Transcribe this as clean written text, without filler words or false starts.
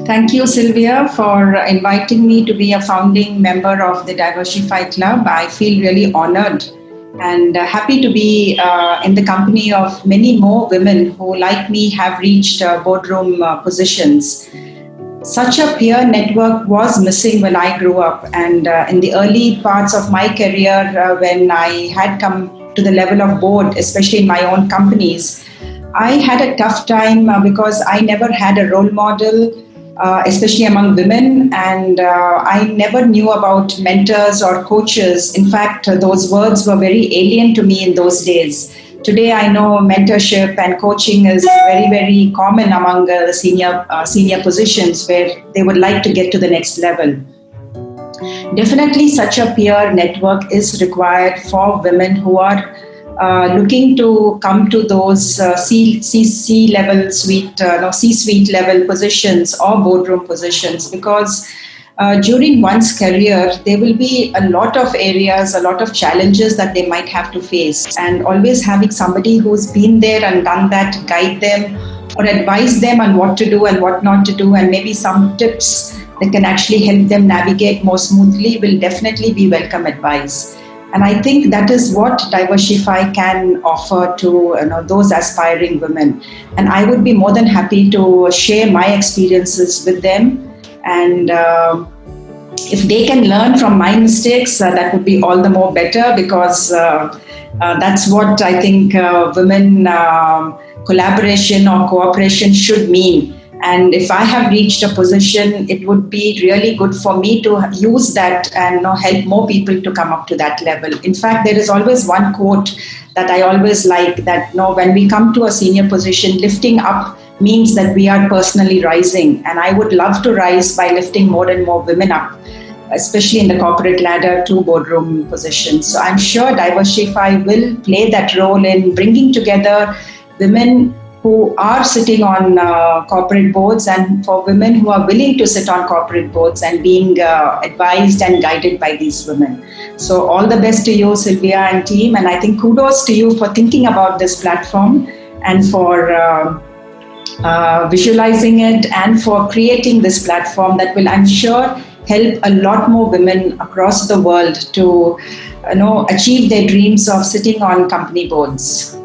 Thank you, Sylvia, for inviting me to be a founding member of the Diversify Club. I feel really honored and happy to be in the company of many more women who, like me, have reached boardroom positions. Such a peer network was missing when I grew up, and in the early parts of my career, when I had come to the level of board, especially in my own companies, I had a tough time because I never had a role model, especially among women, and I never knew about mentors or coaches. In fact, those words were very alien to me in those days. Today, I know mentorship and coaching is very, very common among the senior positions where they would like to get to the next level. Definitely, such a peer network is required for women who are looking to come to those C level suite, C-suite level positions or boardroom positions, because during one's career, there will be a lot of areas, a lot of challenges that they might have to face. And always having somebody who's been there and done that, guide them or advise them on what to do and what not to do, and maybe some tips that can actually help them navigate more smoothly will definitely be welcome advice. And I think that is what Diversify can offer to those aspiring women. And I would be more than happy to share my experiences with them. And if they can learn from my mistakes, that would be all the more better, because that's what I think women collaboration or cooperation should mean. And if I have reached a position, it would be really good for me to use that and help more people to come up to that level. In fact, there is always one quote that I always like, that when we come to a senior position, lifting up means that we are personally rising. And I would love to rise by lifting more and more women up, especially in the corporate ladder to boardroom positions. So I'm sure Diversify will play that role in bringing together women who are sitting on corporate boards, and for women who are willing to sit on corporate boards and being advised and guided by these women. So all the best to you, Sylvia and team. And I think kudos to you for thinking about this platform and for visualizing it and for creating this platform that will, I'm sure, help a lot more women across the world to achieve their dreams of sitting on company boards.